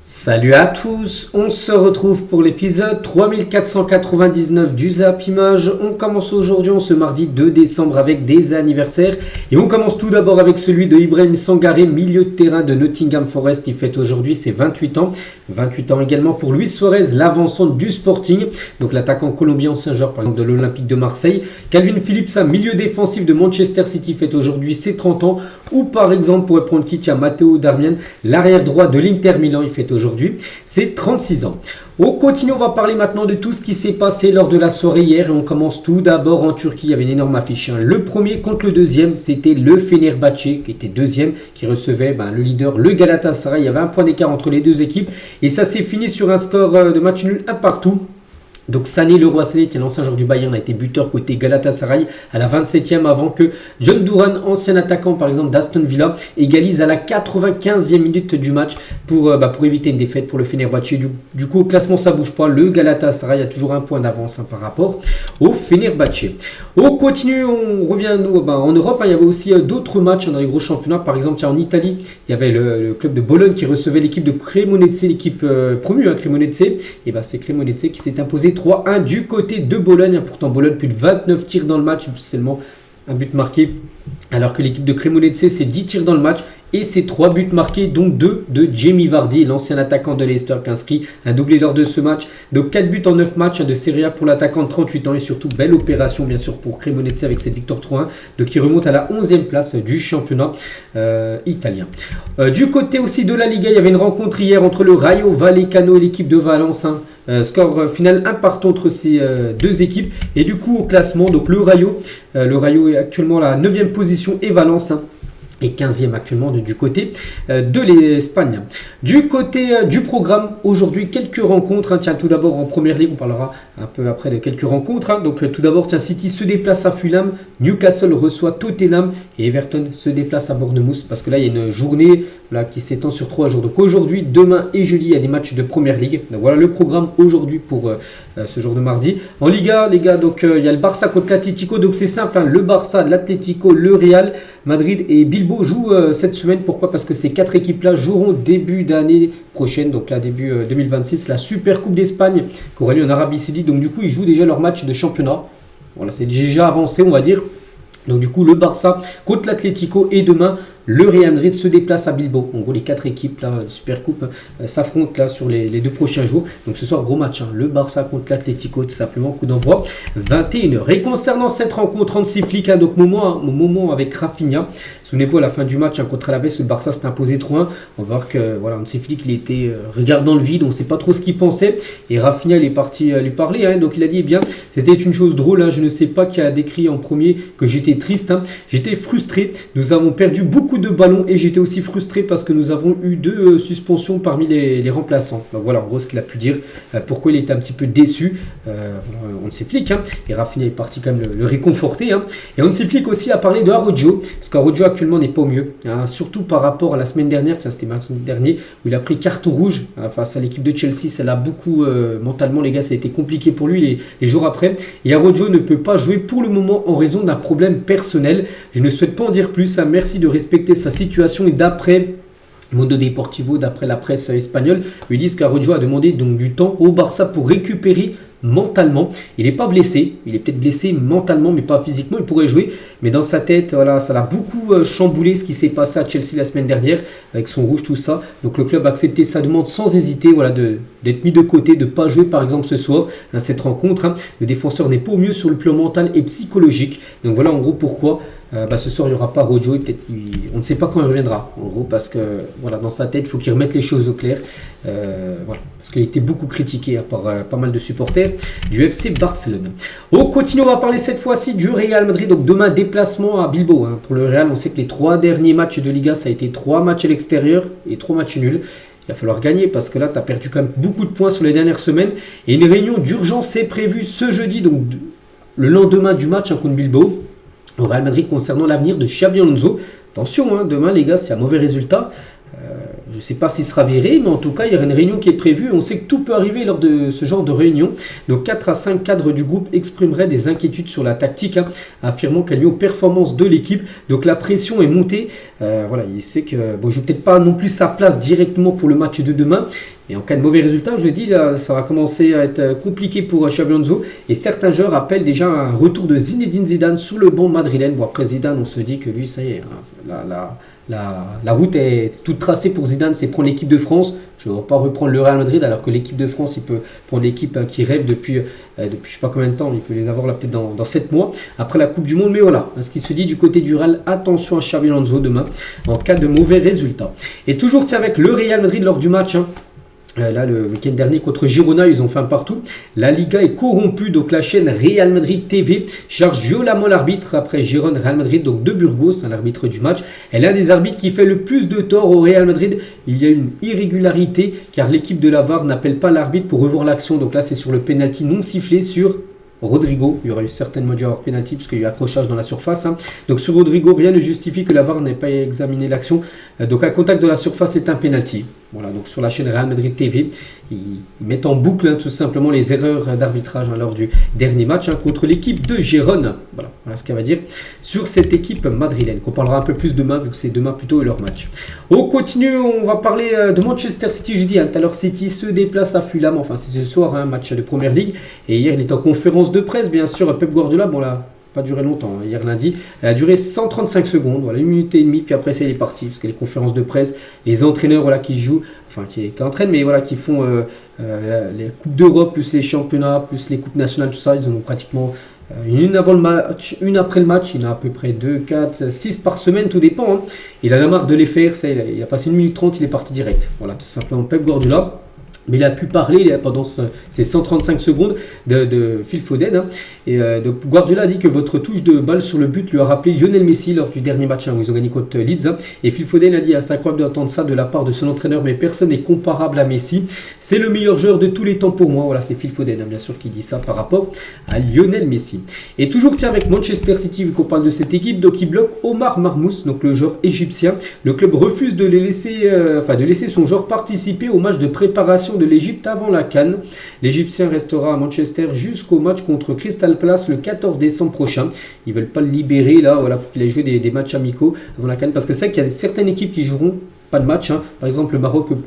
Salut à tous, on se retrouve pour l'épisode 3499 du Zap Image. On commence aujourd'hui, ce mardi 2 décembre avec des anniversaires. Et on commence tout d'abord avec celui de Ibrahim Sangaré, milieu de terrain de Nottingham Forest qui fête aujourd'hui ses 28 ans. 28 ans également pour Luis Suarez, l'avancante du Sporting. Donc l'attaquant colombien, ancien joueur par exemple de l'Olympique de Marseille. Calvin Phillips, un milieu défensif de Manchester City, fête aujourd'hui ses 30 ans. Ou par exemple, pour prendre qui, Matteo Darmian, l'arrière droit de l'Inter Milan, il fête aujourd'hui c'est 36 ans. On continue, on va parler maintenant de tout ce qui s'est passé lors de la soirée hier et on commence tout d'abord en Turquie. Il y avait une énorme affiche. Le premier contre le deuxième, c'était le Fenerbahçe qui était deuxième, qui recevait le leader, le Galatasaray. Il y avait un point d'écart entre les deux équipes et ça s'est fini sur un score de match nul un partout. Donc Sané, le roi Sané, qui est l'ancien joueur du Bayern, a été buteur côté Galatasaray à la 27e avant que John Duran, ancien attaquant par exemple d'Aston Villa, égalise à la 95e minute du match pour éviter une défaite pour le Fenerbahçe. Du coup au classement ça bouge pas, le Galatasaray a toujours un point d'avance par rapport au Fenerbahçe. On continue, on revient en Europe, il y avait aussi d'autres matchs dans les gros championnats. Par exemple en Italie, il y avait le club de Bologne qui recevait l'équipe de Cremonese, l'équipe promue Cremonese, et c'est Cremonese qui s'est imposé 3-1 du côté de Bologne. Pourtant Bologne, plus de 29 tirs dans le match, seulement un but marqué. Alors que l'équipe de Cremonese, c'est 10 tirs dans le match et c'est 3 buts marqués, donc 2 de Jamie Vardy, l'ancien attaquant de Leicester qui inscrit un doublé lors de ce match. Donc 4 buts en 9 matchs de Serie A pour l'attaquant de 38 ans et surtout belle opération bien sûr pour Cremonese avec cette victoire 3-1, donc qui remonte à la 11e place du championnat italien. Du côté aussi de la Liga, il y avait une rencontre hier entre le Rayo Vallecano et l'équipe de Valence. Score final un partout entre ces deux équipes. Et du coup au classement, donc le Rayo est actuellement à la 9e position et Valence et 15e actuellement du côté de l'Espagne. Du côté du programme, aujourd'hui, quelques rencontres. Tiens, tout d'abord en première ligue, on parlera un peu après de quelques rencontres. Donc tout d'abord, City se déplace à Fulham, Newcastle reçoit Tottenham et Everton se déplace à Bournemouth parce que là, il y a une journée qui s'étend sur 3 jours. Donc aujourd'hui, demain et jeudi, il y a des matchs de première ligue. Donc voilà le programme aujourd'hui pour ce jour de mardi. En Liga, les gars, donc il y a le Barça contre l'Atlético. Donc c'est simple, le Barça, l'Atlético, le Real Madrid et Bilbao jouent cette semaine. Pourquoi? Parce que ces 4 équipes-là joueront début d'année prochaine, donc là début 2026, la Super Coupe d'Espagne qui aura lieu en Arabie Saoudite. Donc du coup, ils jouent déjà leur match de championnat. Voilà, c'est déjà avancé, on va dire. Donc du coup, le Barça contre l'Atlético et demain, le Real Madrid se déplace à Bilbao. En gros, les 4 équipes là, Super Coupe s'affrontent là sur les 2 prochains jours. Donc ce soir, gros match. Le Barça contre l'Atlético, tout simplement. Coup d'envoi 21h. Et concernant cette rencontre, Hansi Flick, donc moment avec Rafinha. Souvenez-vous, à la fin du match contre Alaves, le Barça s'est imposé 3-1. On va voir que Hansi Flick, il était regardant le vide. On ne sait pas trop ce qu'il pensait. Et Rafinha, il est parti lui parler. Donc il a dit, c'était une chose drôle. Je ne sais pas qui a décrit en premier que j'étais triste. J'étais frustré. Nous avons perdu beaucoup de ballons et j'étais aussi frustré parce que nous avons eu 2 suspensions parmi les remplaçants. Donc voilà en gros ce qu'il a pu dire, pourquoi il était un petit peu déçu. Hansi Flick et Rafinha est parti quand même le réconforter. Et Hansi Flick aussi a parlé de Araujo, parce qu'Araujo actuellement n'est pas au mieux, surtout par rapport à la semaine dernière, c'était mardi dernier, où il a pris carton rouge face à l'équipe de Chelsea. Ça l'a beaucoup mentalement, les gars, ça a été compliqué pour lui les jours après. Et Araujo ne peut pas jouer pour le moment en raison d'un problème personnel. Je ne souhaite pas en dire plus. Merci de respecter sa situation. Et d'après Mundo Deportivo, d'après la presse espagnole, ils disent qu'Araujo a demandé donc du temps au Barça pour récupérer mentalement. Il n'est pas blessé, il est peut-être blessé mentalement mais pas physiquement, il pourrait jouer, mais dans sa tête, ça l'a beaucoup chamboulé ce qui s'est passé à Chelsea la semaine dernière avec son rouge, tout ça. Donc le club a accepté sa demande sans hésiter, d'être mis de côté, de ne pas jouer par exemple ce soir à cette rencontre. Le défenseur n'est pas au mieux sur le plan mental et psychologique. Donc voilà en gros pourquoi ce soir il n'y aura pas Rojo et peut-être on ne sait pas quand il reviendra en gros, parce que dans sa tête il faut qu'il remette les choses au clair, parce qu'il a été beaucoup critiqué par pas mal de supporters du FC Barcelone. On continue, on va parler cette fois-ci du Real Madrid. Donc demain déplacement à Bilbao pour le Real. On sait que les 3 derniers matchs de Liga ça a été 3 matchs à l'extérieur et 3 matchs nuls. Il va falloir gagner parce que là tu as perdu quand même beaucoup de points sur les dernières semaines et une réunion d'urgence est prévue ce jeudi, donc le lendemain du match contre Bilbao au Real Madrid concernant l'avenir de Xabi Alonso. Attention, demain les gars, s'il y a un mauvais résultat, Je ne sais pas s'il sera viré, mais en tout cas, il y aura une réunion qui est prévue. On sait que tout peut arriver lors de ce genre de réunion. Donc 4 à 5 cadres du groupe exprimeraient des inquiétudes sur la tactique, affirmant qu'elle nuit aux performances de l'équipe. Donc la pression est montée. Voilà, il sait que bon, je ne vais peut-être pas non plus sa place directement pour le match de demain. Et en cas de mauvais résultat, je dis, là, ça va commencer à être compliqué pour Xabi Alonso. Et certains joueurs appellent déjà un retour de Zinedine Zidane sous le banc madrilène. Bon, après Zidane, on se dit que lui, ça y est, la route est toute tracée pour Zidane, c'est prendre l'équipe de France. Je ne vais pas reprendre le Real Madrid, alors que l'équipe de France, il peut prendre l'équipe qui rêve depuis je ne sais pas combien de temps. Il peut les avoir là peut-être dans 7 mois après la Coupe du Monde. Mais voilà, ce qui se dit du côté du Real, attention à Xabi Alonso demain en cas de mauvais résultat. Et toujours avec le Real Madrid lors du match. Là, le week-end dernier contre Girona, ils ont fait un partout. La Liga est corrompue, donc la chaîne Real Madrid TV charge violemment l'arbitre après Girona Real Madrid, donc de Burgos, l'arbitre du match. Et l'un des arbitres qui fait le plus de tort au Real Madrid, il y a une irrégularité car l'équipe de la VAR n'appelle pas l'arbitre pour revoir l'action. Donc là, c'est sur le penalty non sifflé sur Rodrigo. Il y aurait certainement dû avoir pénalty parce qu'il y a eu accrochage dans la surface. Donc sur Rodrigo, rien ne justifie que la VAR n'ait pas examiné l'action. Donc un contact de la surface, c'est un pénalty. Voilà, donc sur la chaîne Real Madrid TV, ils mettent en boucle tout simplement les erreurs d'arbitrage lors du dernier match contre l'équipe de Gérone. Voilà ce qu'elle va dire sur cette équipe madrilène, qu'on parlera un peu plus demain, vu que c'est demain plutôt leur match. On continue, on va parler de Manchester City. Je dis, tout à l'heure, City se déplace à Fulham, enfin c'est ce soir, un match de Première Ligue. Et hier, il était en conférence de presse, bien sûr, Pep Guardiola, bon là, pas duré longtemps, hier lundi, elle a duré 135 secondes, voilà, 1 minute et demie, puis après c'est parti, parce que les conférences de presse, les entraîneurs voilà, qui jouent, enfin qui entraînent, mais voilà, qui font les Coupes d'Europe, plus les championnats, plus les Coupes nationales, tout ça, ils en ont pratiquement une avant le match, une après le match, il y en a à peu près 2, 4, 6 par semaine, tout dépend. Il en a marre de les faire, ça, il a passé 1 minute 30, il est parti direct. Voilà, tout simplement Pep Guardiola. Mais il a pu parler pendant ces 135 secondes de Phil Foden. Et donc Guardiola a dit que votre touche de balle sur le but lui a rappelé Lionel Messi lors du dernier match où ils ont gagné contre Leeds. Et Phil Foden a dit, c'est incroyable d'entendre ça de la part de son entraîneur, mais personne n'est comparable à Messi. C'est le meilleur joueur de tous les temps pour moi. Voilà, c'est Phil Foden, bien sûr, qui dit ça par rapport à Lionel Messi. Et toujours avec Manchester City, vu qu'on parle de cette équipe, donc il bloque Omar Marmous, donc le joueur égyptien. Le club refuse de laisser son joueur participer au match de préparation de l'Égypte avant la CAN. L'Égyptien restera à Manchester jusqu'au match contre Crystal Palace le 14 décembre prochain. Ils ne veulent pas le libérer là, voilà, pour qu'il ait joué des matchs amicaux avant la CAN, parce que c'est vrai qu'il y a certaines équipes qui joueront pas de match. Par exemple, le Maroc, le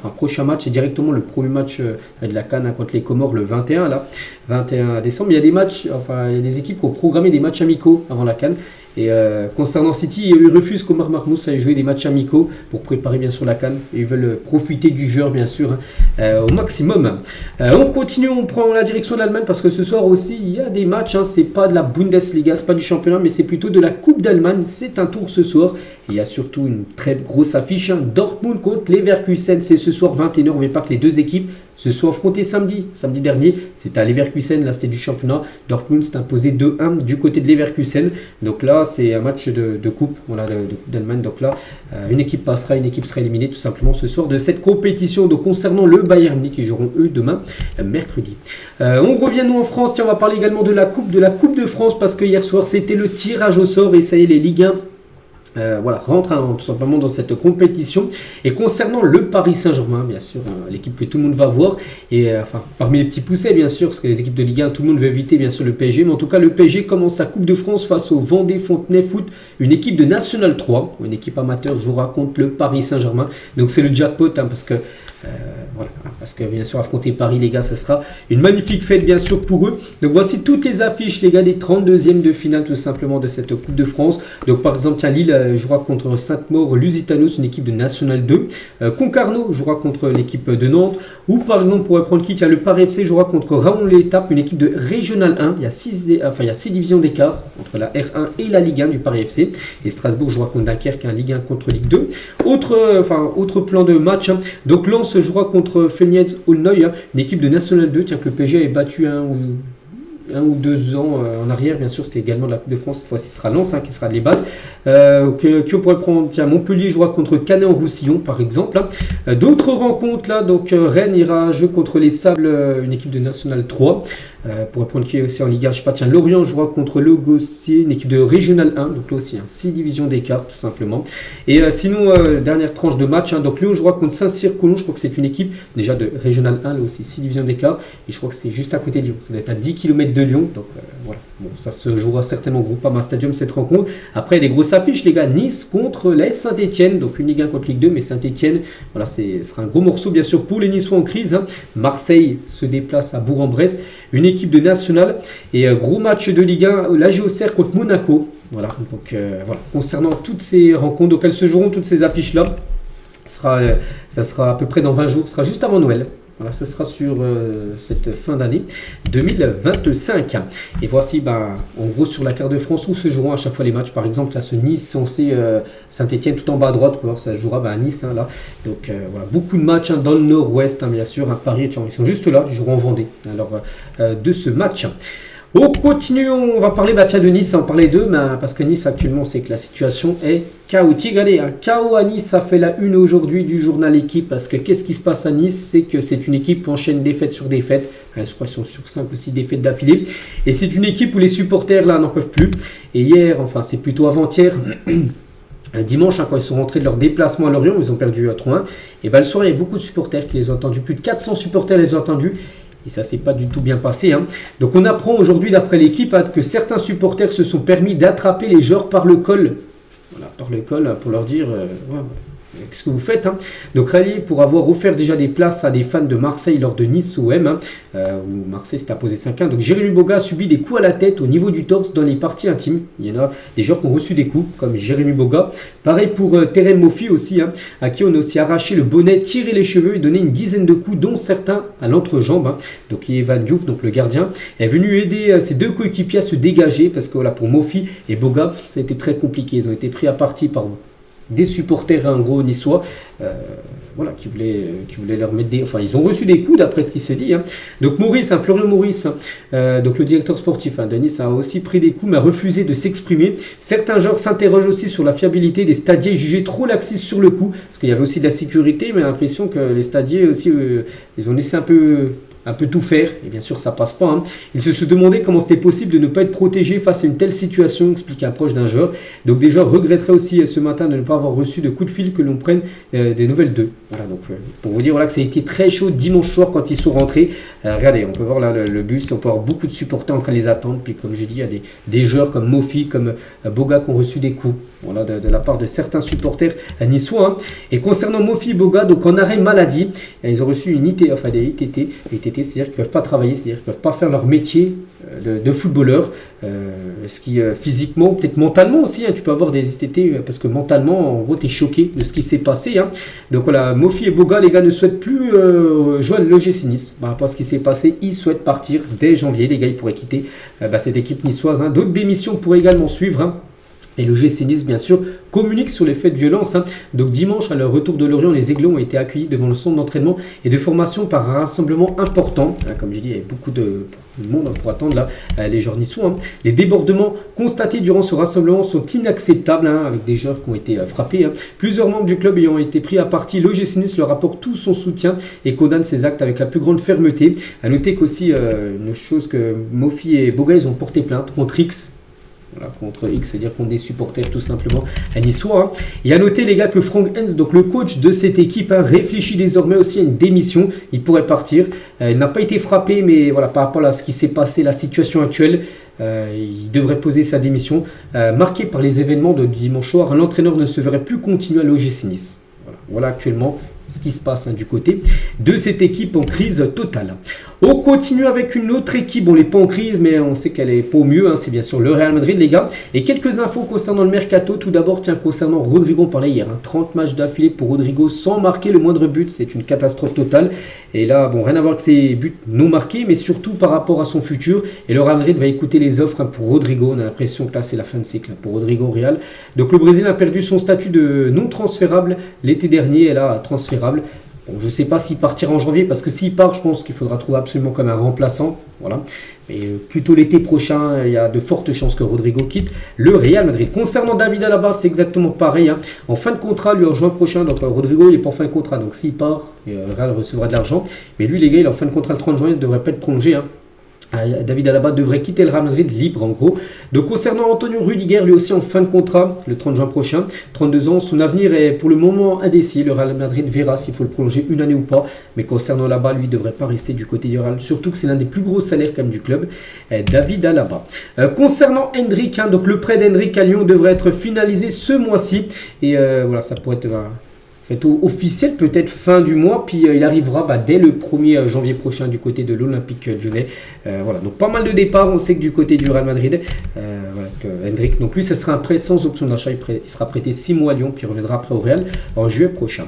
prochain match, c'est directement le premier match de la CAN contre les Comores le 21 décembre. Il y a des matchs, il y a des équipes qui ont programmé des matchs amicaux avant la CAN. Et concernant City, ils refusent qu'Omar Marmous aille jouer des matchs amicaux pour préparer bien sûr la CAN. Et ils veulent profiter du joueur bien sûr au maximum. On continue, on prend la direction de l'Allemagne parce que ce soir aussi il y a des matchs. C'est pas de la Bundesliga, c'est pas du championnat, mais c'est plutôt de la Coupe d'Allemagne. C'est un tour ce soir. Il y a surtout une très grosse affiche. Dortmund contre Leverkusen, c'est ce soir 21h. On ne veut pas que les deux équipes se sont affrontés samedi dernier. C'était à Leverkusen, là c'était du championnat. Dortmund s'est imposé 2-1 du côté de Leverkusen. Donc là c'est un match de coupe, voilà, de Coupe d'Allemagne. Donc là une équipe passera, une équipe sera éliminée tout simplement ce soir de cette compétition. Donc concernant le Bayern Munich, qui joueront eux demain mercredi. On revient nous en France. Tiens, on va parler également de la Coupe de France, parce que hier soir c'était le tirage au sort et ça y est, les Ligue 1 rentre tout simplement dans cette compétition. Et concernant le Paris Saint-Germain, bien sûr, l'équipe que tout le monde va voir, et parmi les petits poussets bien sûr, parce que les équipes de Ligue 1, tout le monde veut éviter bien sûr le PSG, mais en tout cas le PSG commence sa Coupe de France face au Vendée Fontenay Foot, une équipe de National 3, une équipe amateur jouera contre le Paris Saint-Germain. Donc c'est le jackpot, parce que parce que bien sûr affronter Paris, les gars, ce sera une magnifique fête bien sûr pour eux. Donc voici toutes les affiches, les gars, des 32e de finale tout simplement de cette Coupe de France. Donc par exemple, tiens, Lille jouera contre Sainte-Maure-Lusitanos, une équipe de National 2. Concarneau jouera contre l'équipe de Nantes. Ou par exemple, on pourrait prendre qui, tiens, le Paris FC jouera contre Raon-l'Étape, une équipe de Régional 1. Il y a 6 divisions d'écart entre la R1 et la Ligue 1 du Paris FC. Et Strasbourg jouera contre Dunkerque, Ligue 1 contre Ligue 2. Autre plan de match. Donc Lens jouera contre Feyenoord Aulnoy, une équipe de National 2, tiens, que le PSG avait battu ou 2 ans en arrière, bien sûr, c'était également de la Coupe de France. Cette fois-ci, ce sera Lens qui sera de les battre. Qui on pourrait prendre? Tiens, Montpellier jouera contre Canet-en-Roussillon, par exemple. D'autres rencontres là, donc Rennes ira jouer contre les Sables, une équipe de National 3. Pour prendre qui est aussi en Ligue 1, je sais pas, tiens, Lorient jouera contre Le Gossier, une équipe de Régional 1, donc là aussi 6 divisions d'écart tout simplement. Et sinon, dernière tranche de match, donc Lyon jouera contre Saint-Cyr-Colomb, je crois que c'est une équipe déjà de Régional 1, là aussi 6 divisions d'écart, et je crois que c'est juste à côté de Lyon, ça doit être à 10 km de Lyon, donc voilà, bon, ça se jouera certainement au Groupama Stadium cette rencontre. Après, des grosses affiches les gars, Nice contre l'AS Saint-Etienne, donc une Ligue 1 contre Ligue 2, mais Saint-Etienne, voilà, ce sera un gros morceau bien sûr pour les Niçois en crise. Marseille se déplace à Bourg-en-Bresse, une équipe de National, et gros match de Ligue 1, la Auxerre contre Monaco. Voilà, donc voilà, concernant toutes ces rencontres, donc elles se joueront toutes ces affiches là, ça sera à peu près dans 20 jours, ce sera juste avant Noël. Voilà, ça sera sur cette fin d'année 2025. Et voici, en gros, sur la carte de France où se joueront à chaque fois les matchs. Par exemple, là, ce Nice, censé Saint-Etienne tout en bas à droite. Alors, ça se jouera à Nice, là. Donc, voilà, beaucoup de matchs dans le nord-ouest, bien sûr. Paris, ils sont juste là, ils joueront en Vendée. Alors, de ce match. On continue, on va parler de Nice, on va parler d'eux, parce que Nice actuellement, c'est que la situation est chaotique. Regardez, un chaos à Nice, ça fait la une aujourd'hui du journal Équipe, parce que qu'est-ce qui se passe à Nice? C'est que c'est une équipe qui enchaîne défaite sur défaite, je crois qu'ils sont sur 5 ou 6 défaites d'affilée, et c'est une équipe où les supporters là n'en peuvent plus. Et hier, enfin c'est plutôt avant-hier, dimanche, quand ils sont rentrés de leur déplacement à Lorient, ils ont perdu 3-1, et le soir il y a beaucoup de supporters qui les ont entendus, plus de 400 supporters les ont entendus. Et ça s'est pas du tout bien passé. Donc on apprend aujourd'hui, d'après l'équipe, que certains supporters se sont permis d'attraper les joueurs par le col. Voilà, par le col, pour leur dire qu'est-ce que vous faites. Donc rallié pour avoir offert déjà des places à des fans de Marseille lors de Nice OM, où Marseille s'est imposé 5-1. Donc Jérémy Boga a subi des coups à la tête au niveau du torse dans les parties intimes. Il y en a des joueurs qui ont reçu des coups, comme Jérémy Boga. Pareil pour Terem Moffi aussi, à qui on a aussi arraché le bonnet, tiré les cheveux et donné une dizaine de coups, dont certains à l'entrejambe. Donc Evan Diouf, donc le gardien, est venu aider ses deux coéquipiers à se dégager, parce que voilà, pour Moffi et Boga, ça a été très compliqué. Ils ont été pris à partie par des supporters en gros niçois, voilà, qui voulaient leur mettre des... Enfin, ils ont reçu des coups d'après ce qui se dit. Donc Maurice, Florian Maurice, donc le directeur sportif de Nice, a aussi pris des coups mais a refusé de s'exprimer. Certains joueurs s'interrogent aussi sur la fiabilité des stadiers jugés trop laxistes sur le coup, parce qu'il y avait aussi de la sécurité, mais l'impression que les stadiers aussi, ils ont laissé un peu tout faire, et bien sûr ça passe pas. Ils se sont demandé comment c'était possible de ne pas être protégé face à une telle situation, explique un proche d'un joueur. Donc des joueurs regretteraient aussi ce matin de ne pas avoir reçu de coup de fil que l'on prenne des nouvelles d'eux. Voilà, donc pour vous dire que ça a été très chaud dimanche soir quand ils sont rentrés. Regardez, on peut voir là le bus, on peut avoir beaucoup de supporters en train de les attendre, puis comme j'ai dit, il y a des joueurs comme Moffi, comme Boga qui ont reçu des coups, voilà, de la part de certains supporters niçois. Et concernant Moffi et Boga, donc en arrêt maladie, ils ont reçu une des ITT, c'est-à-dire qu'ils ne peuvent pas travailler, c'est-à-dire qu'ils ne peuvent pas faire leur métier de footballeur, ce qui physiquement, peut-être mentalement aussi, tu peux avoir des ITT parce que mentalement, en gros, tu es choqué de ce qui s'est passé. Donc voilà, Moffi et Boga, les gars, ne souhaitent plus jouer à l'OGC Nice par rapport à ce qui s'est passé. Ils souhaitent partir dès janvier, les gars, ils pourraient quitter cette équipe niçoise. D'autres démissions pourraient également suivre. Et le GC Nice, bien sûr, communique sur les faits de violence. Donc dimanche, à leur retour de Lorient, les Aiglons ont été accueillis devant le centre d'entraînement et de formation par un rassemblement important. Comme j'ai dit, il y avait beaucoup de monde pour attendre là, les joueurs niçois. Les débordements constatés durant ce rassemblement sont inacceptables, avec des joueurs qui ont été frappés. Plusieurs membres du club ayant été pris à partie, le GC Nice leur apporte tout son soutien et condamne ces actes avec la plus grande fermeté. A noter qu'aussi, une chose que Moffi et Boga, ils ont porté plainte contre X. Voilà, contre X, c'est-à-dire contre des supporters tout simplement à niçois. Et à noter les gars que Frank Hens, donc le coach de cette équipe, réfléchit désormais aussi à une démission. Il pourrait partir. Il n'a pas été frappé, mais voilà, par rapport à ce qui s'est passé, la situation actuelle, il devrait poser sa démission. Marqué par les événements de dimanche soir, l'entraîneur ne se verrait plus continuer à l'OGC Nice. Voilà actuellement ce qui se passe du côté de cette équipe en crise totale. On continue avec une autre équipe, on n'est pas en crise mais on sait qu'elle est pas au mieux, c'est bien sûr le Real Madrid les gars. Et quelques infos concernant le mercato, tout d'abord concernant Rodrigo, on parlait hier, 30 matchs d'affilée pour Rodrigo sans marquer le moindre but, c'est une catastrophe totale. Et là, bon, rien à voir avec ses buts non marqués, mais surtout par rapport à son futur. Et le Real Madrid va écouter les offres pour Rodrigo, on a l'impression que là c'est la fin de cycle pour Rodrigo au Real. Donc le Brésil a perdu son statut de non transférable l'été dernier, et là transférable. Bon, je ne sais pas s'il partira en janvier, parce que s'il part, je pense qu'il faudra trouver absolument comme un remplaçant. Voilà. Mais plutôt l'été prochain, il y a de fortes chances que Rodrigo quitte le Real Madrid. Concernant David Alaba, c'est exactement pareil. Hein. En fin de contrat, lui en juin prochain, donc Rodrigo il est pas en fin de contrat. Donc s'il part, le Real recevra de l'argent. Mais lui, les gars, il est en fin de contrat le 30 juin, il ne devrait pas être prolongé. Hein. David Alaba devrait quitter le Real Madrid libre en gros. Donc concernant Antonio Rudiger, lui aussi en fin de contrat le 30 juin prochain, 32 ans, son avenir est pour le moment indécis. Le Real Madrid verra s'il faut le prolonger une année ou pas. Mais concernant Alaba, lui ne devrait pas rester du côté du Real, surtout que c'est l'un des plus gros salaires quand même du club, David Alaba. Concernant Endrick, hein, donc le prêt d'Endrick à Lyon devrait être finalisé ce mois-ci. Et voilà, ça pourrait être officiel peut-être fin du mois, puis il arrivera dès le 1er janvier prochain du côté de l'Olympique lyonnais. Voilà, donc pas mal de départs, on sait que du côté du Real Madrid, Endrick, donc lui ça sera un prêt sans option d'achat, il sera prêté 6 mois à Lyon, puis il reviendra après au Real en juillet prochain.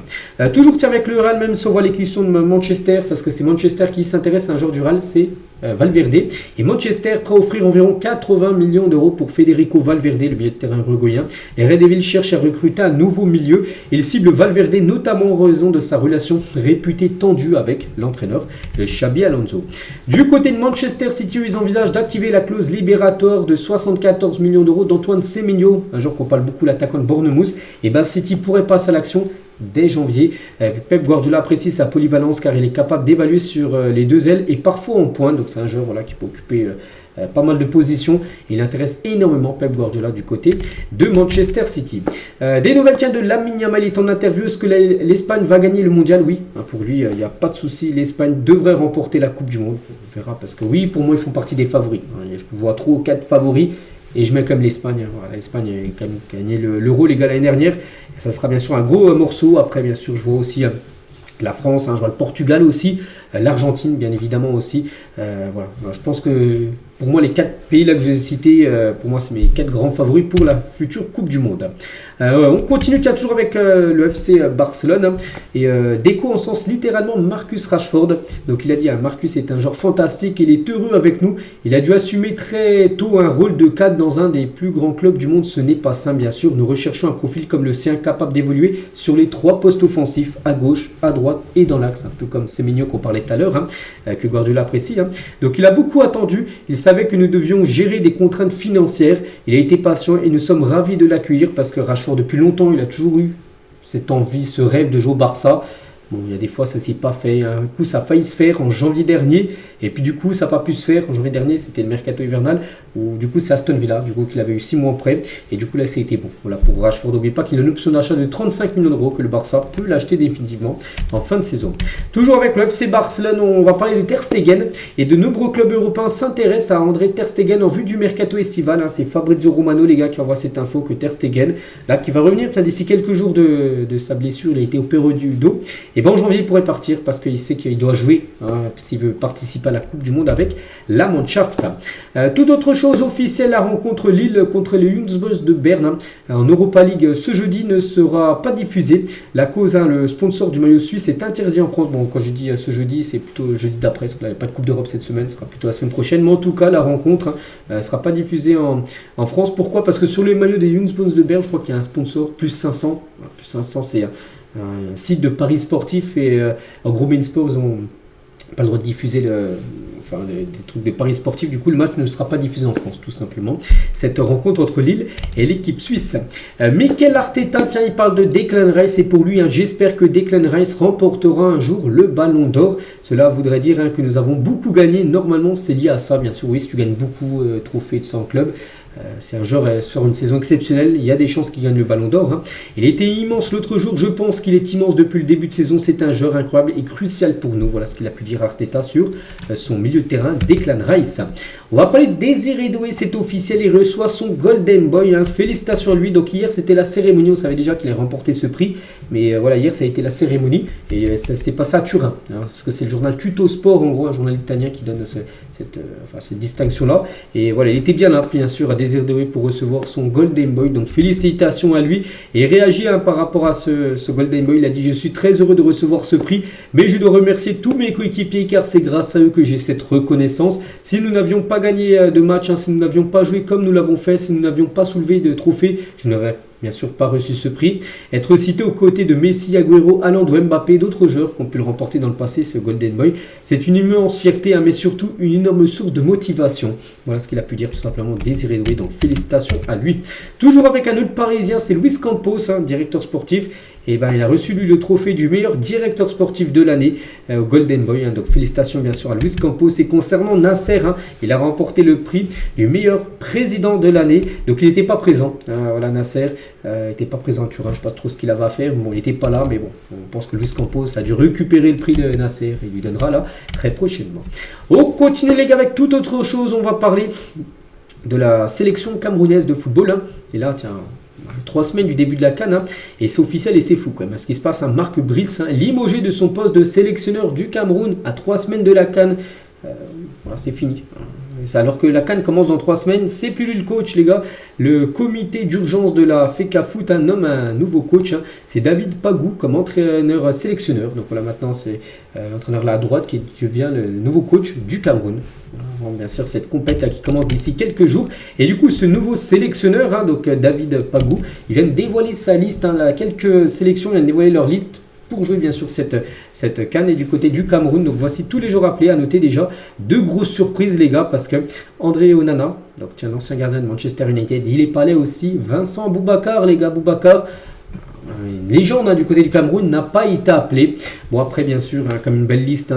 Toujours avec le Real, même si on voit l'équation de Manchester, parce que c'est Manchester qui s'intéresse à un joueur du Real, c'est Valverde. Et Manchester prêt à offrir environ 80 millions d'euros pour Federico Valverde, le milieu de terrain uruguayen. Les Red Devils cherchent à recruter un nouveau milieu. Ils ciblent Valverde notamment en raison de sa relation réputée tendue avec l'entraîneur Xabi Alonso. Du côté de Manchester City, ils envisagent d'activer la clause libératoire de 74 millions d'euros d'Antoine Semenyo, un joueur qu'on parle beaucoup, l'attaquant de Bournemouth. Et City pourrait passer à l'action dès janvier. Pep Guardiola apprécie sa polyvalence car il est capable d'évaluer sur les deux ailes et parfois en pointe. Donc c'est un joueur qui peut occuper pas mal de positions. Il intéresse énormément Pep Guardiola du côté de Manchester City. Des nouvelles de Lamine Yamal est en interview. Est-ce que l'Espagne va gagner le mondial? Oui, pour lui, il n'y a pas de souci. L'Espagne devrait remporter la Coupe du Monde. On verra parce que oui, pour moi, ils font partie des favoris. Je vois 3 ou 4 favoris. Et je mets comme l'Espagne. Voilà, l'Espagne a quand même gagné l'Euro les gars l'année dernière. Et ça sera bien sûr un gros morceau. Après, bien sûr, je vois aussi la France, je vois le Portugal aussi, l'Argentine bien évidemment aussi. Voilà. Je pense que pour moi les 4 pays là que je vous ai cités, pour moi c'est mes 4 grands favoris pour la future Coupe du Monde. On continue toujours avec le FC Barcelone. Et Deco encense littéralement Marcus Rashford. Donc il a dit Marcus est un joueur fantastique, il est heureux avec nous. Il a dû assumer très tôt un rôle de cadre dans un des plus grands clubs du monde. Ce n'est pas simple bien sûr. Nous recherchons un profil comme le sien capable d'évoluer sur les 3 postes offensifs, à gauche, à droite et dans l'axe, un peu comme Semenyo qu'on parlait tout à l'heure, que Guardiola apprécie. Donc il a beaucoup attendu, il savait que nous devions gérer des contraintes financières, il a été patient et nous sommes ravis de l'accueillir parce que Rashford depuis longtemps il a toujours eu cette envie, ce rêve de jouer au Barça. Bon, il y a des fois ça s'est pas fait, un coup ça a failli se faire en janvier dernier et puis du coup ça n'a pas pu se faire en janvier dernier, c'était le mercato hivernal où du coup c'est Aston Villa du coup qu'il avait eu 6 mois près et du coup là c'était bon. Voilà pour Rashford, n'oubliez pas qu'il a une option d'achat de 35 millions d'euros que le Barça peut l'acheter définitivement en fin de saison. Toujours avec le FC Barcelone, on va parler de Ter Stegen et de nombreux clubs européens s'intéressent à André Ter Stegen en vue du mercato estival. C'est Fabrizio Romano les gars qui envoie cette info que Ter Stegen là qui va revenir d'ici quelques jours de sa blessure, il a été opéré du dos. Et en janvier, il pourrait partir parce qu'il sait qu'il doit jouer s'il veut participer à la Coupe du Monde avec la Mannschaft. Toute autre chose officielle, la rencontre Lille contre les Young Boys de Berne en Europa League ce jeudi ne sera pas diffusée. La cause, le sponsor du maillot suisse est interdit en France. Bon, quand je dis ce jeudi, c'est plutôt jeudi d'après, parce qu'il n'y a pas de Coupe d'Europe cette semaine, ce sera plutôt la semaine prochaine. Mais en tout cas, la rencontre ne sera pas diffusée en France. Pourquoi? Parce que sur les maillots des Young Boys de Berne, je crois qu'il y a un sponsor, plus 500. Plus 500, c'est un site de paris sportifs et en gros Beansport ils n'ont pas le droit de diffuser des trucs de paris sportifs. Du coup le match ne sera pas diffusé en France tout simplement, cette rencontre entre Lille et l'équipe suisse. Mikel Arteta, tiens, il parle de Declan Rice et pour lui j'espère que Declan Rice remportera un jour le ballon d'or. Cela voudrait dire que nous avons beaucoup gagné, normalement c'est lié à ça bien sûr. Oui, si tu gagnes beaucoup trophées de 100 clubs, c'est un joueur sur une saison exceptionnelle, il y a des chances qu'il gagne le ballon d'or. Il était immense l'autre jour, je pense qu'il est immense depuis le début de saison, c'est un joueur incroyable et crucial pour nous. Voilà ce qu'il a pu dire Arteta sur son milieu de terrain Declan Rice. On va parler de Désiré Doué, c'est officiel, il reçoit son Golden Boy, félicitations à lui. Donc hier c'était la cérémonie, on savait déjà qu'il allait remporter ce prix, mais voilà, hier ça a été la cérémonie et ça s'est passé à Turin, parce que c'est le journal Tutto Sport, en gros un journal italien qui donne cette distinction là, et voilà, il était bien là bien sûr à Désiré Doué pour recevoir son Golden Boy, donc félicitations à lui. Et il réagit par rapport à ce Golden Boy, il a dit: je suis très heureux de recevoir ce prix, mais je dois remercier tous mes coéquipiers car c'est grâce à eux que j'ai cette reconnaissance. Si nous n'avions pas gagné de match, si nous n'avions pas joué comme nous l'avons fait, si nous n'avions pas soulevé de trophée, je n'aurais bien sûr pas reçu ce prix. Être cité aux côtés de Messi, Agüero, Haaland ou Mbappé et d'autres joueurs qui ont pu le remporter dans le passé, ce Golden Boy, c'est une immense fierté, mais surtout une énorme source de motivation. Voilà ce qu'il a pu dire tout simplement Désiré Doué, donc félicitations à lui. Toujours avec un autre Parisien, c'est Luis Campos, directeur sportif. Et il a reçu lui le trophée du meilleur directeur sportif de l'année au Golden Boy. Donc félicitations bien sûr à Luis Campos. Et concernant Nasser, il a remporté le prix du meilleur président de l'année. Donc il n'était pas présent. Voilà, Nasser n'était pas présent à Turin. Je ne sais pas trop ce qu'il avait à faire. Bon, il n'était pas là, mais bon, on pense que Luis Campos a dû récupérer le prix de Nasser. Il lui donnera là très prochainement. On continue les gars avec toute autre chose. On va parler de la sélection camerounaise de football. Et là, tiens, 3 semaines du début de la CAN, et c'est officiel et c'est fou quand même. Ce qui se passe, Marc Brils, limogé de son poste de sélectionneur du Cameroun à 3 semaines de la CAN. Voilà, c'est fini. Alors que la CAN commence dans 3 semaines, c'est plus lui le coach, les gars. Le comité d'urgence de la FECAFOOT nomme un nouveau coach. C'est David Pagou comme entraîneur-sélectionneur. Donc voilà, maintenant c'est l'entraîneur là à droite qui devient le nouveau coach du Cameroun. Voilà, bien sûr, cette compète qui commence d'ici quelques jours. Et du coup, ce nouveau sélectionneur, donc David Pagou, il vient de dévoiler sa liste. Quelques sélections viennent de dévoiler leur liste pour jouer bien sûr cette CAN et du côté du Cameroun. Donc voici tous les jours appelés. À noter déjà 2 grosses surprises les gars, parce que André Onana, donc tiens, l'ancien gardien de Manchester United, il est pas là aussi. Vincent Boubacar les gars, Boubacar, une légende du côté du Cameroun, n'a pas été appelé. Bon après bien sûr comme une belle liste.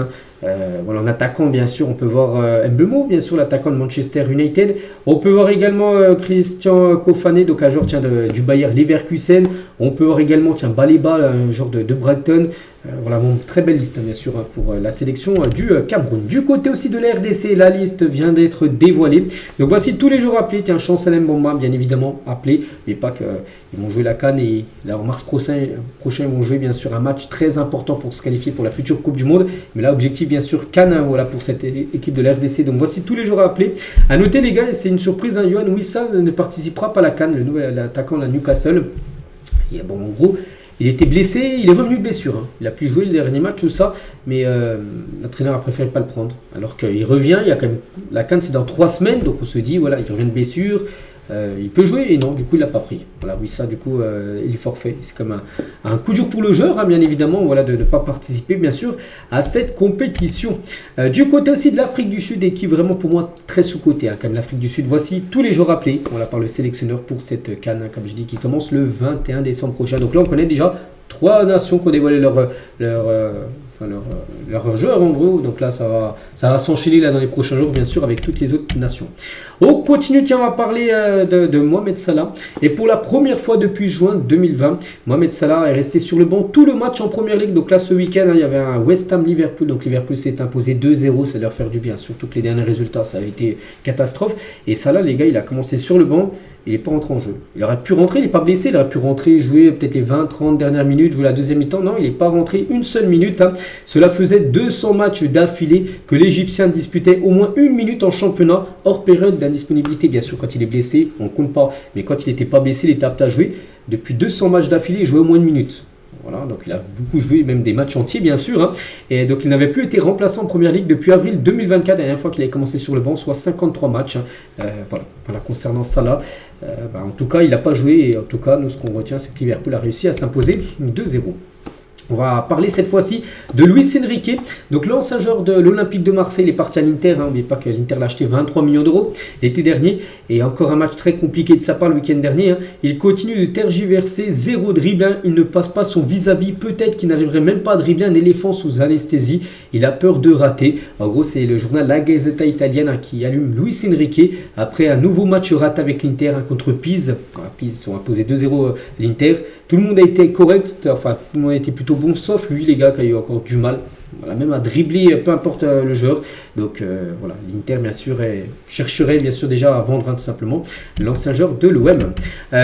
Voilà, en attaquant bien sûr on peut voir Mbeumo, bien sûr l'attaquant de Manchester United. On peut voir également Christian Kofané, donc un joueur du Bayer Leverkusen. On peut voir également Baleba, un joueur de Brighton. Voilà, bon, très belle liste bien sûr pour la sélection du Cameroun. Du côté aussi de la RDC, la liste vient d'être dévoilée. Donc voici tous les joueurs appelés. Tiens, Chancel Mbomba bien évidemment appelé. Mais pas qu'ils vont jouer la CAN, et là en mars prochain ils vont jouer bien sûr un match très important pour se qualifier pour la future Coupe du Monde. Mais là objectif bien sûr CAN, voilà, pour cette équipe de la RDC. Donc voici tous les joueurs appelés. À noter les gars, c'est une surprise, Yohan Wissa ne participera pas à la CAN, le nouvel attaquant de Newcastle. Et bon, en gros, il était blessé, il est revenu de blessure. Il a pu jouer le dernier match, tout ça, mais l'entraîneur a préféré pas le prendre. Alors qu'il revient, il y a quand même, la CAN c'est dans 3 semaines, donc on se dit, voilà, il revient de blessure, il peut jouer, et non, du coup il l'a pas pris. Voilà, oui, ça, du coup, il est forfait. C'est comme un coup dur pour le joueur, bien évidemment, voilà, de ne pas participer, bien sûr, à cette compétition. Du côté aussi de l'Afrique du Sud, et qui est vraiment pour moi très sous-côté, quand même, l'Afrique du Sud. Voici tous les joueurs appelés, voilà, par le sélectionneur pour cette CAN, comme je dis, qui commence le 21 décembre prochain. Donc là, on connaît déjà 3 nations qui ont dévoilé leurs joueurs en gros. Donc là, ça va s'enchaîner là dans les prochains jours, bien sûr, avec toutes les autres nations. On continue, tiens, on va parler de Mohamed Salah. Et pour la première fois depuis juin 2020, Mohamed Salah est resté sur le banc tout le match en Première Ligue. Donc là, ce week-end, il y avait un West Ham-Liverpool. Donc Liverpool s'est imposé 2-0, ça leur faire du bien. Surtout que les derniers résultats, ça avait été catastrophe. Et Salah, les gars, il a commencé sur le banc. Il n'est pas rentré en jeu. Il aurait pu rentrer, il n'est pas blessé, il aurait pu rentrer, jouer peut-être les 20-30 dernières minutes, jouer la deuxième mi-temps. Non, il n'est pas rentré une seule minute. Cela faisait 200 matchs d'affilée que l'Égyptien disputait au moins 1 minute en championnat, hors période d'indisponibilité. Bien sûr, quand il est blessé, on ne compte pas. Mais quand il n'était pas blessé, il était apte à jouer. Depuis 200 matchs d'affilée, il jouait au moins 1 minute. Voilà, donc il a beaucoup joué, même des matchs entiers bien sûr. Et donc il n'avait plus été remplaçant en Première Ligue depuis avril 2024, la dernière fois qu'il avait commencé sur le banc, soit 53 matchs. Voilà, concernant Salah, en tout cas il n'a pas joué, et en tout cas nous ce qu'on retient c'est que Liverpool a réussi à s'imposer 2-0. On va parler cette fois-ci de Luis Enrique. Donc l'ancien joueur de l'Olympique de Marseille, il est parti à l'Inter. N'oubliez pas que l'Inter l'a acheté 23 millions d'euros l'été dernier. Et encore un match très compliqué de sa part le week-end dernier. Il continue de tergiverser, 0 dribble. Il ne passe pas son vis-à-vis. Peut-être qu'il n'arriverait même pas à dribbler un éléphant sous anesthésie. Il a peur de rater. En gros, c'est le journal La Gazzetta Italienne qui allume Luis Enrique après un nouveau match raté avec l'Inter contre Pise. Pise sont imposés 2-0 l'Inter. Tout le monde a été correct. Enfin, tout le monde a été plutôt bon, sauf lui les gars qui a eu encore du mal, voilà, même à dribbler, peu importe le joueur. Donc voilà, l'Inter bien sûr chercherait bien sûr déjà à vendre tout simplement l'ancien joueur de l'OM.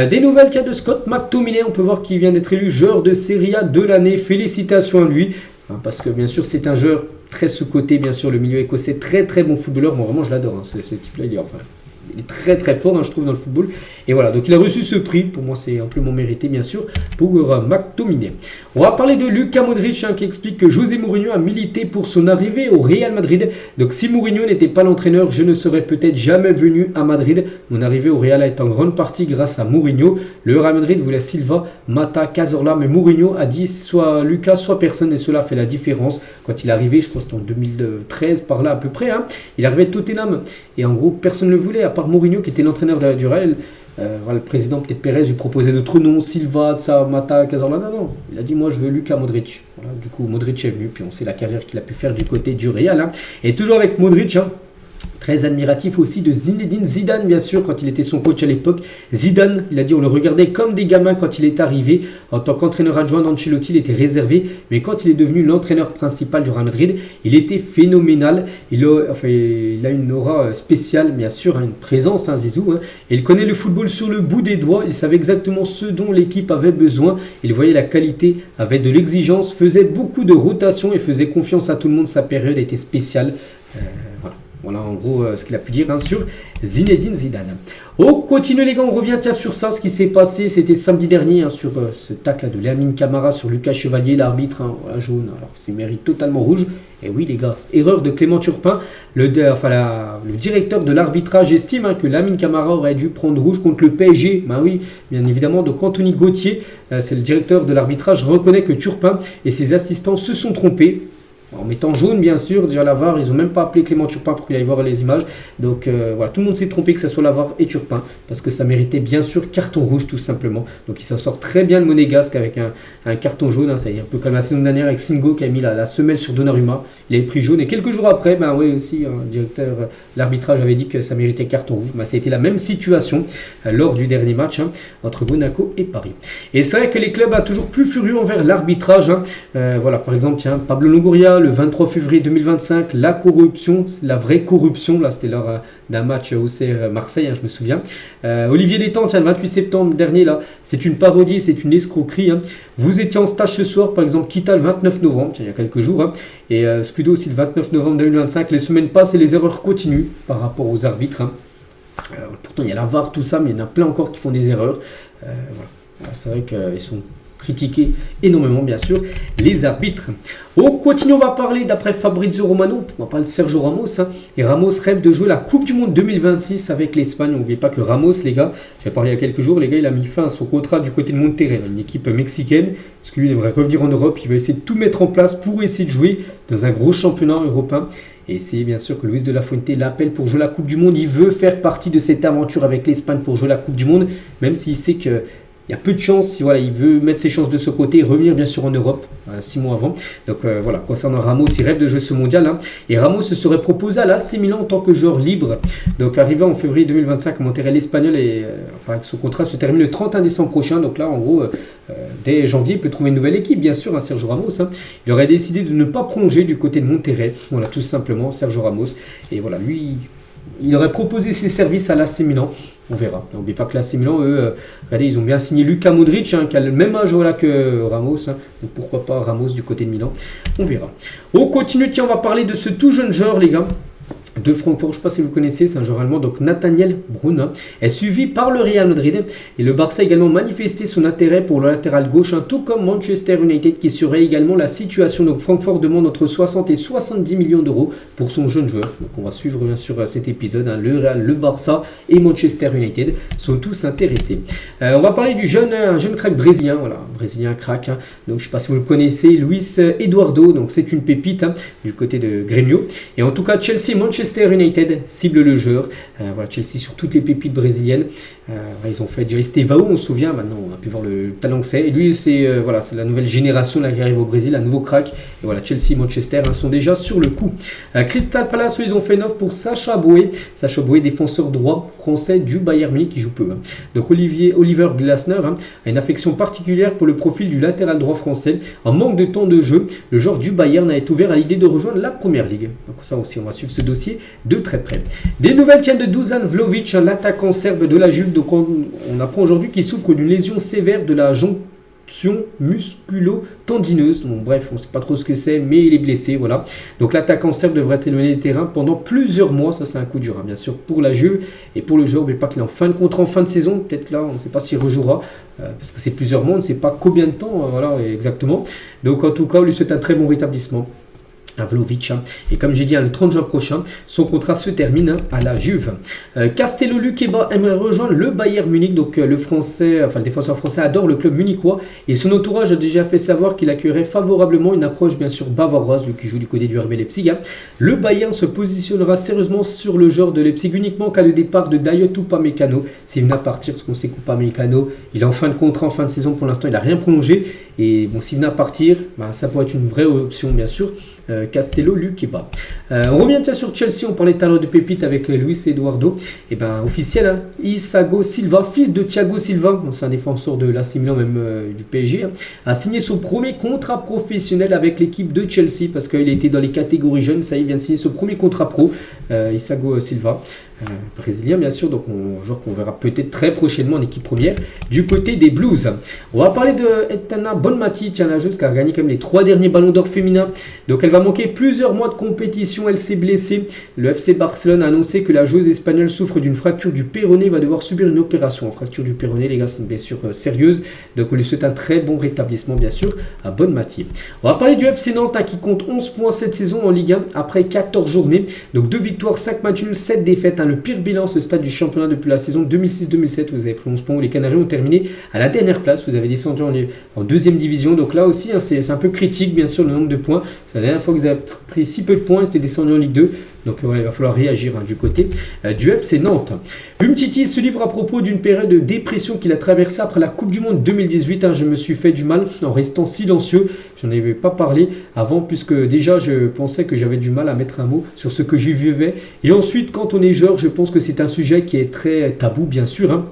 Des nouvelles cas de Scott McTominay, on peut voir qu'il vient d'être élu joueur de Serie A de l'année. Félicitations à lui, parce que bien sûr c'est un joueur très sous-coté, bien sûr le milieu écossais, très très bon footballeur. Moi vraiment je l'adore, ce type là, il est enfin il est très très fort, je trouve, dans le football. Et voilà, donc il a reçu ce prix. Pour moi, c'est amplement mérité, bien sûr, pour McTominay. On va parler de Luka Modric, qui explique que José Mourinho a milité pour son arrivée au Real Madrid. Donc si Mourinho n'était pas l'entraîneur, je ne serais peut-être jamais venu à Madrid. Mon arrivée au Real est en grande partie grâce à Mourinho. Le Real Madrid voulait Silva, Mata, Cazorla, mais Mourinho a dit soit Lucas, soit personne, et cela fait la différence. Quand il est arrivé, je crois que c'était en 2013, par là à peu près, il est arrivé de Tottenham, et en gros personne ne le voulait, à part Mourinho qui était l'entraîneur du Real. Le président, peut-être Pérez, lui proposait d'autres noms, Silva, Mata, Cazorla. Non, il a dit moi je veux Luka Modric. Voilà, du coup Modric est venu, puis on sait la carrière qu'il a pu faire du côté du Real. Et toujours avec Modric, très admiratif aussi de Zinedine Zidane, bien sûr, quand il était son coach à l'époque. Zidane, il a dit on le regardait comme des gamins quand il est arrivé. En tant qu'entraîneur adjoint d'Ancelotti, il était réservé, mais quand il est devenu l'entraîneur principal du Real Madrid, il était phénoménal. Il a une aura spéciale, bien sûr, une présence, Zizou. Et il connaît le football sur le bout des doigts. Il savait exactement ce dont l'équipe avait besoin. Il voyait la qualité, avait de l'exigence, faisait beaucoup de rotation et faisait confiance à tout le monde. Sa période était spéciale. Voilà en gros ce qu'il a pu dire sur Zinedine Zidane. On continue les gars, on revient sur ça, ce qui s'est passé, c'était samedi dernier sur ce tacle de Lamine Camara sur Lucas Chevalier, l'arbitre, jaune, alors c'est mérite totalement rouge. Et oui les gars, erreur de Clément Turpin, le directeur de l'arbitrage estime que Lamine Camara aurait dû prendre rouge contre le PSG. Ben oui, bien évidemment, donc Anthony Gauthier, c'est le directeur de l'arbitrage, reconnaît que Turpin et ses assistants se sont trompés. En mettant jaune, bien sûr, déjà la VAR, ils n'ont même pas appelé Clément Turpin pour qu'il aille voir les images. Donc voilà, tout le monde s'est trompé, que ce soit la VAR et Turpin, parce que ça méritait bien sûr carton rouge tout simplement. Donc il s'en sort très bien le Monégasque avec un carton jaune. Ça y est, un peu comme la saison dernière avec Singo qui a mis la semelle sur Donnarumma. Il avait pris jaune et quelques jours après, oui aussi, un directeur l'arbitrage avait dit que ça méritait carton rouge. Ça a été la même situation lors du dernier match entre Monaco et Paris. Et c'est vrai que les clubs sont toujours plus furieux envers l'arbitrage. Voilà, par exemple, Pablo Longoria, le 23 février 2025, la corruption, la vraie corruption, là c'était lors d'un match au CR Marseille, je me souviens. Olivier Létang, le 28 septembre dernier, là, c'est une parodie, c'est une escroquerie. Vous étiez en stage ce soir, par exemple, Kita le 29 novembre, il y a quelques jours, et Scudo aussi le 29 novembre 2025. Les semaines passent et les erreurs continuent par rapport aux arbitres. Pourtant, il y a la VAR, tout ça, mais il y en a plein encore qui font des erreurs. Voilà. C'est vrai qu'ils sont critiquer énormément bien sûr les arbitres. On continue, on va parler d'après Fabrizio Romano, on va parler de Sergio Ramos et Ramos rêve de jouer la Coupe du Monde 2026 avec l'Espagne. N'oubliez pas que Ramos, les gars, j'ai parlé il y a quelques jours, les gars, il a mis fin à son contrat du côté de Monterrey, une équipe mexicaine, parce que lui il aimerait revenir en Europe, il va essayer de tout mettre en place pour essayer de jouer dans un gros championnat européen. Et c'est bien sûr que Luis de la Fuente l'appelle pour jouer la Coupe du Monde. Il veut faire partie de cette aventure avec l'Espagne pour jouer la Coupe du Monde, même s'il sait que il y a peu de chances, voilà, il veut mettre ses chances de ce côté et revenir bien sûr en Europe 6 mois avant. Donc voilà, concernant Ramos, il rêve de jouer ce mondial. Et Ramos se serait proposé à l'AC Milan en tant que joueur libre. Donc arrivé en février 2025 à Monterrey, l'Espagnol, son contrat se termine le 31 décembre prochain. Donc là, en gros, dès janvier, il peut trouver une nouvelle équipe, bien sûr, Sergio Ramos. Il aurait décidé de ne pas prolonger du côté de Monterrey. Voilà, tout simplement, Sergio Ramos. Et voilà, lui, il aurait proposé ses services à l'AC Milan. On verra. N'oubliez pas que l'AC Milan, eux, regardez, ils ont bien signé Luka Modric, qui a le même âge que Ramos. Donc pourquoi pas Ramos du côté de Milan. On verra. On continue, tiens, on va parler de ce tout jeune joueur, les gars, de Francfort, je ne sais pas si vous connaissez, c'est un joueur allemand, donc Nathaniel Brun, est suivi par le Real Madrid et le Barça a également manifesté son intérêt pour le latéral gauche, tout comme Manchester United qui surveille également la situation. Donc Francfort demande entre 60 et 70 millions d'euros pour son jeune joueur. Donc on va suivre bien sûr cet épisode, le Real, le Barça et Manchester United sont tous intéressés. On va parler du jeune crack brésilien, voilà, brésilien crack, donc je ne sais pas si vous le connaissez, Luis Eduardo, donc c'est une pépite du côté de Grêmio. Et en tout cas Chelsea, Manchester United cible le joueur. Voilà, Chelsea sur toutes les pépites brésiliennes. Ils ont fait déjà Estevao, on se souvient. Maintenant, on a pu voir le talent que c'est. Et lui, c'est la nouvelle génération là, qui arrive au Brésil, un nouveau crack. Et voilà, Chelsea, Manchester sont déjà sur le coup. Crystal Palace, ils ont fait une offre pour Sacha Boey. Sacha Boey, défenseur droit français du Bayern Munich qui joue peu. Donc Oliver Glasner a une affection particulière pour le profil du latéral droit français. En manque de temps de jeu, le joueur du Bayern a été ouvert à l'idée de rejoindre la première ligue. Donc ça aussi, on va suivre ce dossier de très près. Des nouvelles tiennent de Dusan Vlahovic, l'attaquant serbe de la Juve. Donc on apprend aujourd'hui qu'il souffre d'une lésion sévère de la jambe musculo-tendineuse. Bon, bref, on ne sait pas trop ce que c'est, mais il est blessé, voilà. Donc l'attaquant serbe devrait être éloigné des terrains pendant plusieurs mois. Ça, c'est un coup dur, hein, bien sûr, pour la Juve et pour le joueur. Mais pas qu'il est en fin de contrat, en fin de saison. Peut-être là, on ne sait pas s'il rejouera, parce que c'est plusieurs mois, on ne sait pas combien de temps, voilà, exactement. Donc en tout cas, on lui souhaite un très bon rétablissement à Vlahovic. Et comme j'ai dit, le 30 juin prochain, son contrat se termine à la Juve. Castello Luqueba aimerait rejoindre le Bayern Munich. Donc le défenseur français adore le club munichois et son entourage a déjà fait savoir qu'il accueillerait favorablement une approche bien sûr bavaroise, lui qui joue du côté du RB Leipzig. Le Bayern se positionnera sérieusement sur le joueur de Leipzig uniquement en cas de départ de Dayot Upamecano. S'il vient à partir, parce qu'on sait qu'Upamecano, il est en fin de contrat, en fin de saison pour l'instant, il n'a rien prolongé. Et bon, s'il vient à partir, ça pourrait être une vraie option bien sûr. Castello Luqueba. On revient sur Chelsea, on parlait tout à l'heure de pépite avec Luis Eduardo. Et officiel, hein, Isago Silva, fils de Thiago Silva, c'est un défenseur de l'AC Milan, même du PSG, a signé son premier contrat professionnel avec l'équipe de Chelsea parce qu'il était dans les catégories jeunes. Ça y est, il vient de signer son premier contrat pro, Isago Silva. Brésilien bien sûr, donc un joueur qu'on verra peut-être très prochainement en équipe première du côté des Blues. On va parler de Etana Bonmati, la joueuse qui a gagné quand même les 3 derniers ballons d'or féminins. Donc elle va manquer plusieurs mois de compétition, elle s'est blessée. Le FC Barcelone a annoncé que la joueuse espagnole souffre d'une fracture du péroné et va devoir subir une opération. Fracture du péroné, les gars, c'est une blessure sérieuse, donc on lui souhaite un très bon rétablissement bien sûr à Bonmati. On va parler du FC Nantes qui compte 11 points cette saison en Ligue 1 après 14 journées, donc 2 victoires, 5 matchs nuls, 7 défaites, le pire bilan ce stade du championnat depuis la saison 2006-2007. Vous avez pris 11 points où les Canaries ont terminé à la dernière place. Vous avez descendu en deuxième division. Donc là aussi, hein, c'est un peu critique, bien sûr, le nombre de points. C'est la dernière fois que vous avez pris si peu de points, c'était descendu en Ligue 2. Donc il va falloir réagir du côté du FC Nantes. Umtiti se livre à propos d'une période de dépression qu'il a traversée après la Coupe du Monde 2018. Je me suis fait du mal en restant silencieux. Je n'en avais pas parlé avant puisque déjà je pensais que j'avais du mal à mettre un mot sur ce que j'y vivais. Et ensuite, quand on est joueur, je pense que c'est un sujet qui est très tabou, bien sûr.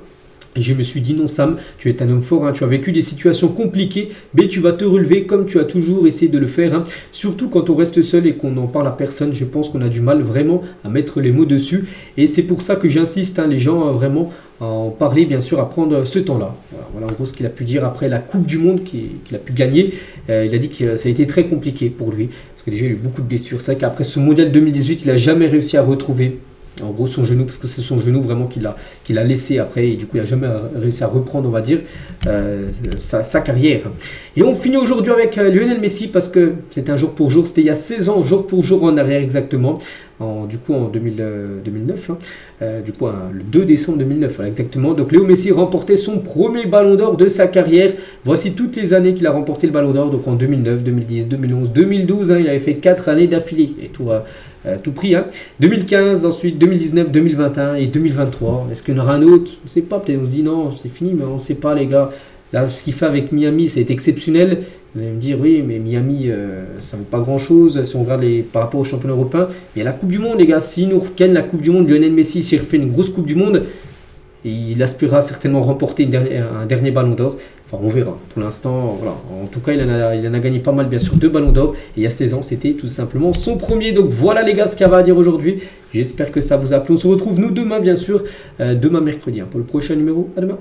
Et je me suis dit non Sam, tu es un homme fort, tu as vécu des situations compliquées, mais tu vas te relever comme tu as toujours essayé de le faire. Surtout quand on reste seul et qu'on n'en parle à personne, je pense qu'on a du mal vraiment à mettre les mots dessus. Et c'est pour ça que j'insiste, les gens vraiment à en parler, bien sûr, à prendre ce temps-là. Voilà en gros ce qu'il a pu dire après la Coupe du Monde qu'il a pu gagner. Il a dit que ça a été très compliqué pour lui, parce que déjà il a eu beaucoup de blessures. C'est vrai qu'après ce Mondial 2018, il n'a jamais réussi à retrouver en gros son genou, parce que c'est son genou vraiment qu'il a laissé après, et du coup il n'a jamais réussi à reprendre, on va dire, sa carrière. Et on finit aujourd'hui avec Lionel Messi, parce que c'était un jour pour jour, c'était il y a 16 ans, jour pour jour en arrière exactement, en 2009, le 2 décembre 2009, voilà, exactement. Donc Léo Messi remportait son premier ballon d'or de sa carrière. Voici toutes les années qu'il a remporté le ballon d'or, donc en 2009, 2010, 2011, 2012, il avait fait 4 années d'affilée, et tout pris. 2015, ensuite 2019, 2021 et 2023. Est-ce qu'il y en aura un autre? On ne sait pas, peut-être on se dit non, c'est fini, mais on ne sait pas les gars. Là, ce qu'il fait avec Miami, c'est exceptionnel. Vous allez me dire, oui, mais Miami, ça ne vaut pas grand-chose si on regarde par rapport au championnat européen. Mais il y a la Coupe du Monde, les gars. S'il nous gagne la Coupe du Monde, Lionel Messi, s'il refait une grosse Coupe du Monde, il aspirera certainement remporter un dernier ballon d'or. Enfin, on verra. Pour l'instant, voilà. En tout cas, il en a gagné pas mal, bien sûr, 2 ballons d'or. Et il y a 16 ans, c'était tout simplement son premier. Donc voilà, les gars, ce qu'il y avait à dire aujourd'hui. J'espère que ça vous a plu. On se retrouve, nous, demain, bien sûr. Demain, mercredi, pour le prochain numéro. À demain.